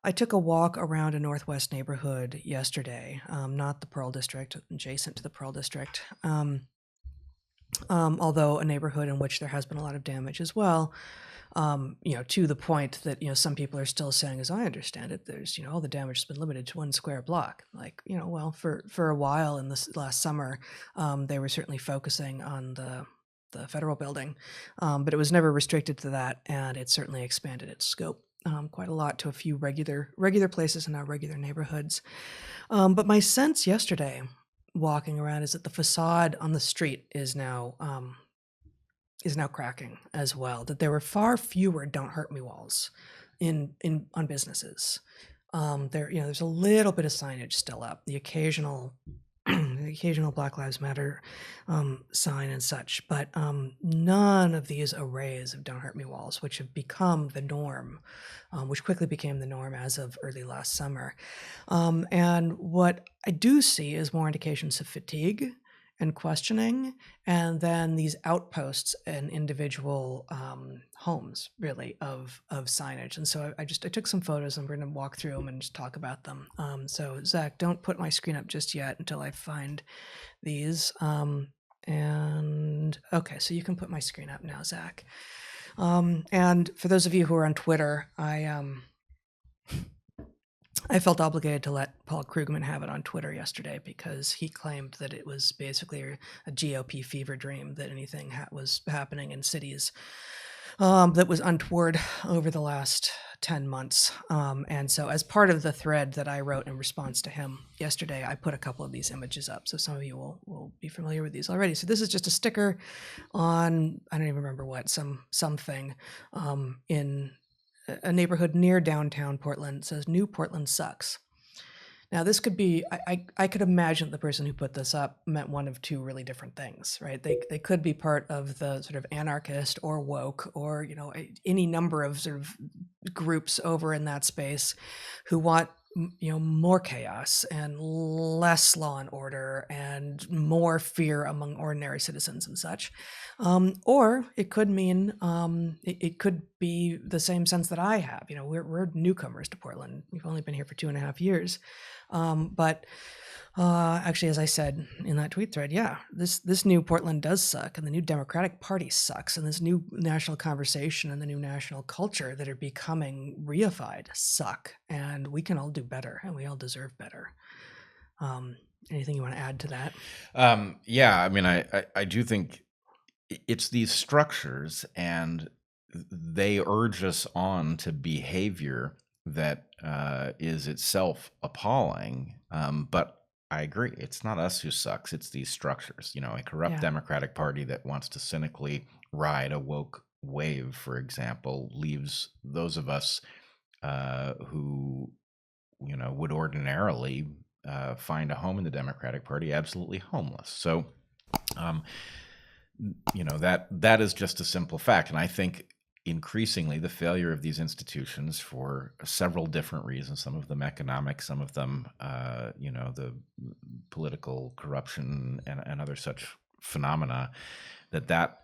I took a walk around a Northwest neighborhood yesterday, not the Pearl District, adjacent to the Pearl District, although a neighborhood in which there has been a lot of damage as well. To the point that, some people are still saying, as I understand it, there's, all the damage has been limited to one square block. Like, well, for a while in this last summer, they were certainly focusing on the federal building, but it was never restricted to that, and it certainly expanded its scope quite a lot to a few regular places and now regular neighborhoods. But my sense yesterday, walking around, is that the facade on the street is now cracking as well. That there were far fewer "Don't hurt me" walls in on businesses. There's a little bit of signage still up, the occasional Black Lives Matter sign and such, but none of these arrays of "Don't hurt me" walls, which have become the norm, which quickly became the norm as of early last summer. And what I do see is more indications of fatigue and questioning, and then these outposts in individual homes, really, of signage. And so I took some photos, and we're going to walk through them and just talk about them. So Zach, don't put my screen up just yet until I find these. And okay, so you can put my screen up now, Zach. And for those of you who are on Twitter, I felt obligated to let Paul Krugman have it on Twitter yesterday because he claimed that it was basically a GOP fever dream, that anything was happening in cities that was untoward over the last 10 months. And so as part of the thread that I wrote in response to him yesterday, I put a couple of these images up. So some of you will be familiar with these already. So this is just a sticker on, I don't even remember what, something in a neighborhood near downtown Portland. It says, "New Portland sucks." Now, this could be, I could imagine the person who put this up meant one of two really different things, right? They could be part of the sort of anarchist or woke or, any number of sort of groups over in that space who want, more chaos and less law and order and more fear among ordinary citizens and such. Or it could mean, it could be the same sense that I have. We're newcomers to Portland. We've only been here for 2.5 years. But actually, as I said in that tweet thread, yeah, this new Portland does suck, and the new Democratic Party sucks, and this new national conversation and the new national culture that are becoming reified suck, and we can all do better, and we all deserve better. Anything you want to add to that? Yeah, I mean, I do think it's these structures, and they urge us on to behavior that is itself appalling. But I agree, it's not us who sucks, it's these structures. A corrupt Yeah. Democratic Party that wants to cynically ride a woke wave, for example, leaves those of us who, would ordinarily find a home in the Democratic Party absolutely homeless. So, that is just a simple fact. And I think increasingly the failure of these institutions for several different reasons, some of them economic, some of them, the political corruption and other such phenomena, that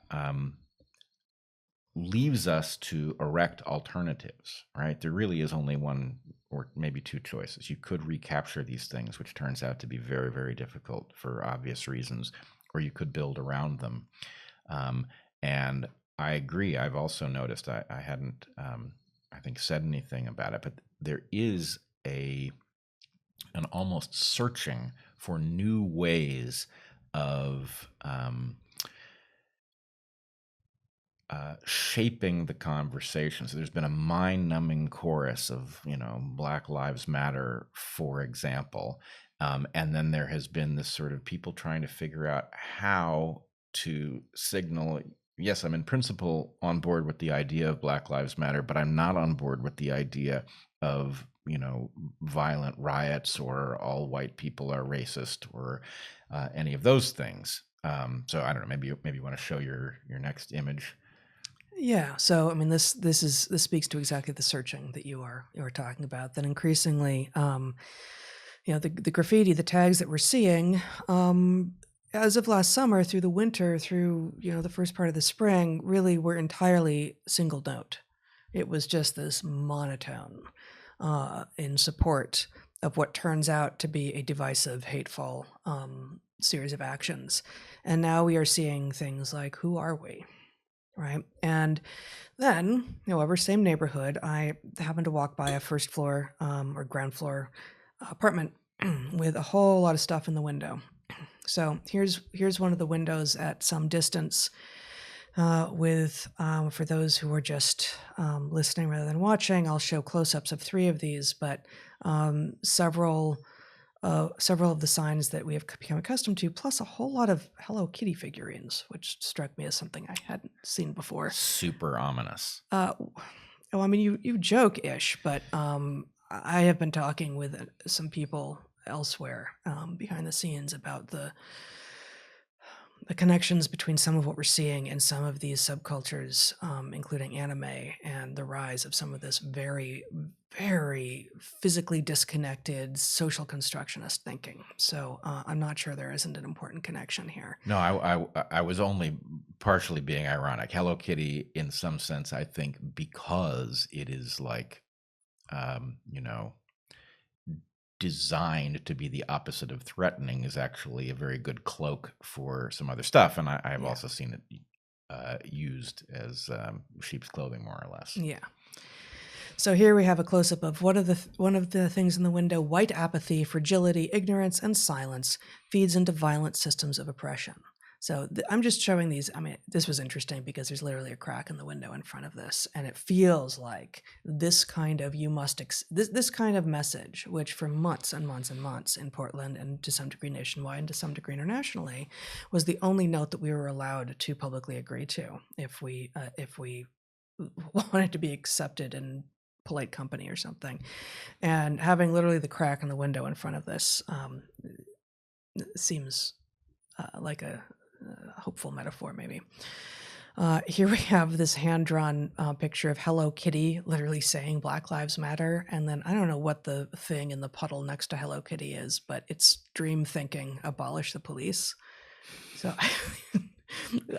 leaves us to erect alternatives, right? There really is only one or maybe two choices. You could recapture these things, which turns out to be very, very difficult for obvious reasons, or you could build around them. And I agree. I've also noticed, I hadn't, I think, said anything about it, but there is an almost searching for new ways of shaping the conversation. So there's been a mind-numbing chorus of, Black Lives Matter, for example. And then there has been this sort of people trying to figure out how to signal, yes, I'm in principle on board with the idea of Black Lives Matter, but I'm not on board with the idea of, violent riots or all white people are racist or any of those things. So I don't know, maybe you want to show your next image. Yeah. So I mean, this speaks to exactly the searching that you are talking about. That increasingly, the graffiti, the tags that we're seeing, as of last summer, through the winter, through the first part of the spring, really were entirely single note. It was just this monotone. in support of what turns out to be a divisive, hateful series of actions. And now we are seeing things like, who are we? Right. And then, however, same neighborhood, I happened to walk by a first floor or ground floor apartment with a whole lot of stuff in the window. So here's one of the windows at some distance with, for those who are just listening rather than watching, I'll show close-ups of 3 of these, but several of the signs that we have become accustomed to, plus a whole lot of Hello Kitty figurines, which struck me as something I hadn't seen before. Super ominous. I mean, you joke-ish, but I have been talking with some people elsewhere behind the scenes about the connections between some of what we're seeing and some of these subcultures, including anime, and the rise of some of this very, very physically disconnected social constructionist thinking. So I'm not sure there isn't an important connection here. No, I was only partially being ironic. Hello Kitty, in some sense, I think, because it is like, designed to be the opposite of threatening, is actually a very good cloak for some other stuff. And I have also seen it used as sheep's clothing, more or less. Yeah. So here we have a close-up of one of the things in the window: white apathy, fragility, ignorance, and silence feeds into violent systems of oppression. So I'm just showing these. I mean, this was interesting because there's literally a crack in the window in front of this, and it feels like this kind of this kind of message, which for months and months and months in Portland and to some degree nationwide and to some degree internationally, was the only note that we were allowed to publicly agree to if we wanted to be accepted in polite company or something. And having literally the crack in the window in front of this seems like a hopeful metaphor, maybe. Here we have this hand-drawn picture of Hello Kitty literally saying Black Lives Matter, and then I don't know what the thing in the puddle next to Hello Kitty is, but it's dream thinking, abolish the police. So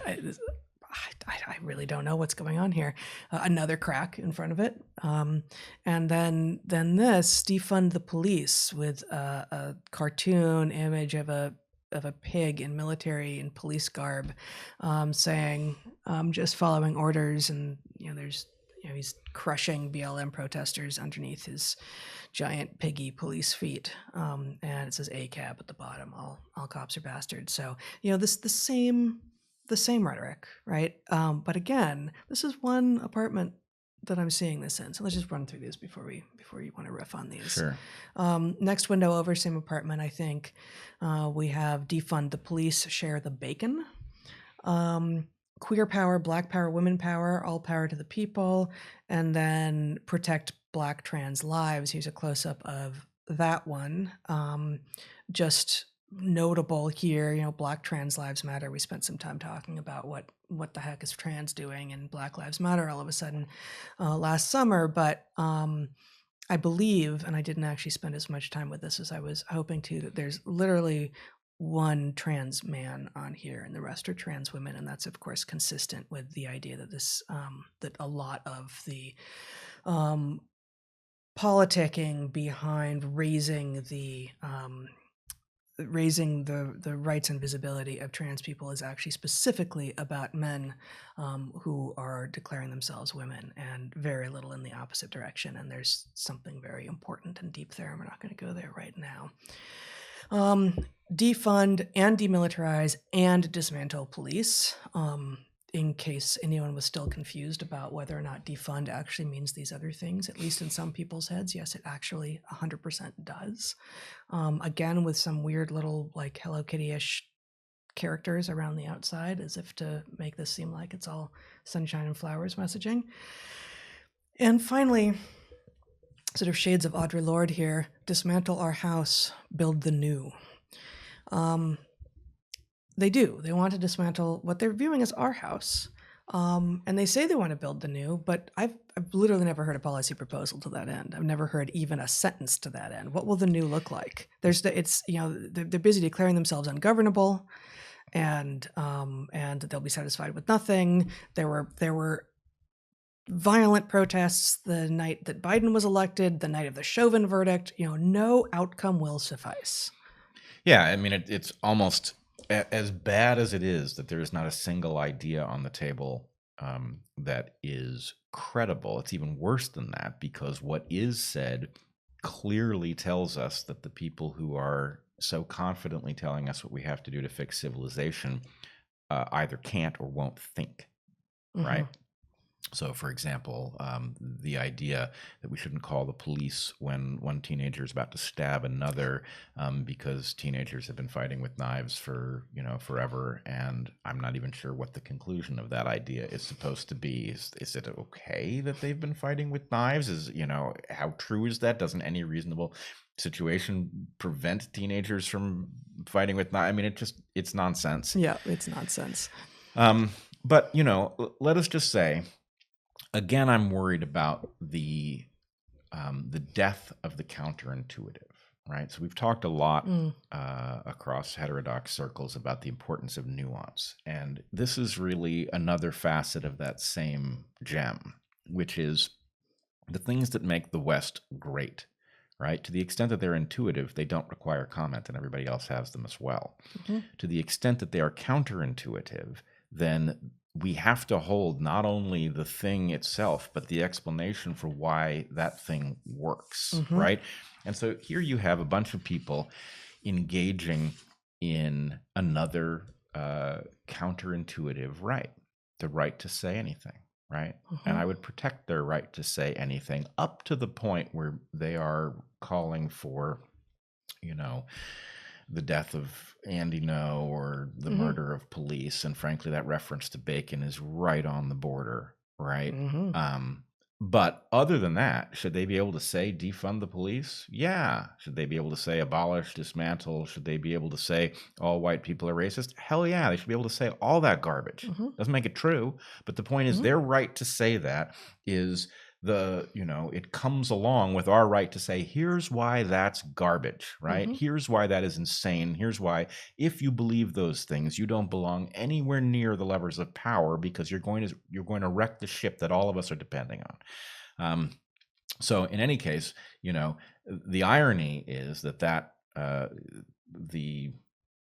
I really don't know what's going on here. Another crack in front of it. And then this, defund the police, with a cartoon image of a pig in military and police garb, saying, just following orders. And, there's, he's crushing BLM protesters underneath his giant piggy police feet. And it says ACAB at the bottom, all cops are bastards. So, the same rhetoric, right? But again, this is one apartment that I'm seeing this in. So let's just run through these before you want to riff on these. Sure. Next window over, same apartment, I think. We have defund the police, share the bacon. Queer power, black power, women power, all power to the people. And then protect Black trans lives. Here's a close-up of that one. Just notable here, Black trans lives matter. We spent some time talking about what the heck is trans doing and Black Lives Matter all of a sudden last summer, but I believe, and I didn't actually spend as much time with this as I was hoping to, that there's literally one trans man on here and the rest are trans women, and that's of course consistent with the idea that this that a lot of the politicking behind raising the rights and visibility of trans people is actually specifically about men who are declaring themselves women, and very little in the opposite direction. And there's something very important and deep there, and we're not going to go there right now. Defund and demilitarize and dismantle police. In case anyone was still confused about whether or not defund actually means these other things, at least in some people's heads, yes, it actually 100% does. Again, with some weird little like Hello Kitty-ish characters around the outside, as if to make this seem like it's all sunshine and flowers messaging. And finally, sort of shades of Audre Lorde here: dismantle our house, build the new. They do. They want to dismantle what they're viewing as our house. And they say they want to build the new, but I've literally never heard a policy proposal to that end. I've never heard even a sentence to that end. What will the new look like? They're busy declaring themselves ungovernable, and they'll be satisfied with nothing. There were violent protests the night that Biden was elected, the night of the Chauvin verdict. No outcome will suffice. Yeah, I mean, it's almost as bad as it is that there is not a single idea on the table that is credible. It's even worse than that, because what is said clearly tells us that the people who are so confidently telling us what we have to do to fix civilization either can't or won't think, right? So, for example, the idea that we shouldn't call the police when one teenager is about to stab another, because teenagers have been fighting with knives for forever, and I'm not even sure what the conclusion of that idea is supposed to be. Is it okay that they've been fighting with knives? How true is that? Doesn't any reasonable situation prevent teenagers from fighting with knives? I mean, it's nonsense. Yeah, it's nonsense. But let us just say, again, I'm worried about the death of the counterintuitive, right? So we've talked a lot across heterodox circles about the importance of nuance, and this is really another facet of that same gem, which is the things that make the West great, right? To the extent that they're intuitive, they don't require comment, and everybody else has them as well. To the extent that they are counterintuitive, then we have to hold not only the thing itself, but the explanation for why that thing works, right? And so here you have a bunch of people engaging in another counterintuitive right, the right to say anything, right? And I would protect their right to say anything up to the point where they are calling for, the death of Andy Ngo or the murder of police. And frankly, that reference to Bacon is right on the border, right? But other than that, should they be able to say defund the police? Yeah. Should they be able to say abolish, dismantle? Should they be able to say all white people are racist? Hell yeah, they should be able to say all that garbage. Doesn't make it true, but the point is their right to say that is it comes along with our right to say, here's why that's garbage, right? Here's why that is insane. Here's why, if you believe those things, you don't belong anywhere near the levers of power, because you're going to wreck the ship that all of us are depending on. So in any case, the irony is that the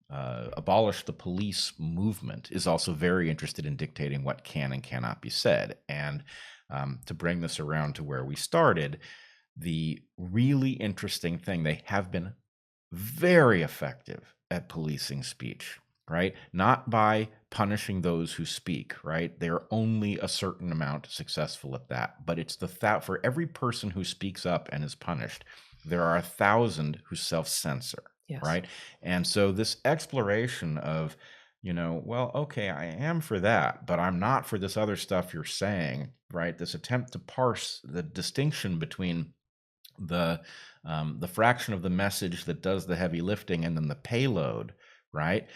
abolish the police movement is also very interested in dictating what can and cannot be said. And to bring this around to where we started, the really interesting thing, they have been very effective at policing speech, right? Not by punishing those who speak, right? They're only a certain amount successful at that. But it's for every person who speaks up and is punished, there are 1,000 who self-censor, right? And so this exploration of, well, okay, I am for that, but I'm not for this other stuff you're saying, right? This attempt to parse the distinction between the fraction of the message that does the heavy lifting and then the payload, right?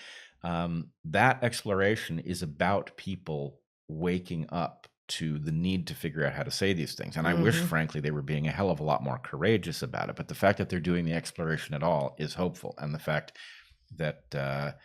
That exploration is about people waking up to the need to figure out how to say these things. And I wish, frankly, they were being a hell of a lot more courageous about it. But the fact that they're doing the exploration at all is hopeful. And the fact that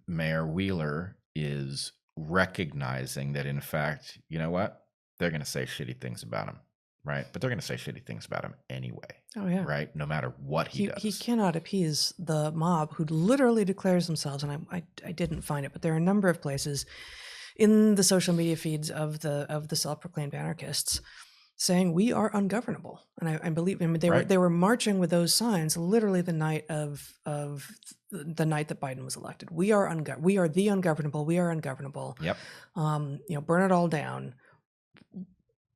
Mayor Wheeler is recognizing that, in fact, you know what? They're going to say shitty things about him, right? But they're going to say shitty things about him anyway. Oh, yeah. Right? No matter what he does. He cannot appease the mob who literally declares themselves, and I didn't find it, but there are a number of places in the social media feeds of the self-proclaimed anarchists saying we are ungovernable. And I believe they were marching with those signs literally the night of the night that Biden was elected. We are the ungovernable. We are ungovernable. Yep. Burn it all down.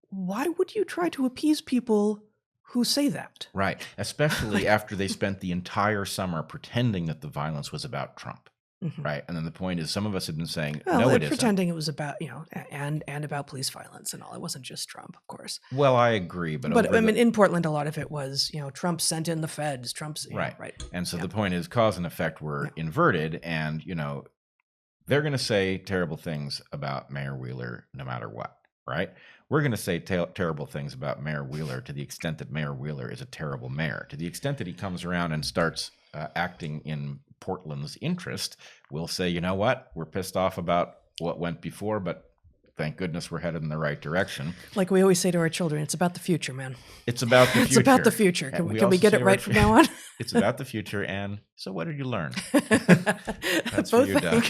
Why would you try to appease people who say that? Right. Especially after they spent the entire summer pretending that the violence was about Trump. Right. And then the point is, some of us have been saying, no, it isn't. Pretending it was about, and about police violence and all. It wasn't just Trump, of course. Well, I agree. But I mean, in Portland, a lot of it was, Trump sent in the feds. Trump's right. Right. And so the point is, cause and effect were inverted. And, they're going to say terrible things about Mayor Wheeler no matter what. Right. We're going to say terrible things about Mayor Wheeler to the extent that Mayor Wheeler is a terrible mayor. To the extent that he comes around and starts acting in Portland's interest, we'll say, you know what? We're pissed off about what went before, but thank goodness we're headed in the right direction. Like we always say to our children, it's about the future, man. It's about the future. It's about the future. Can we get it right from now on? It's about the future. And so what did you learn? That's for you, Doc.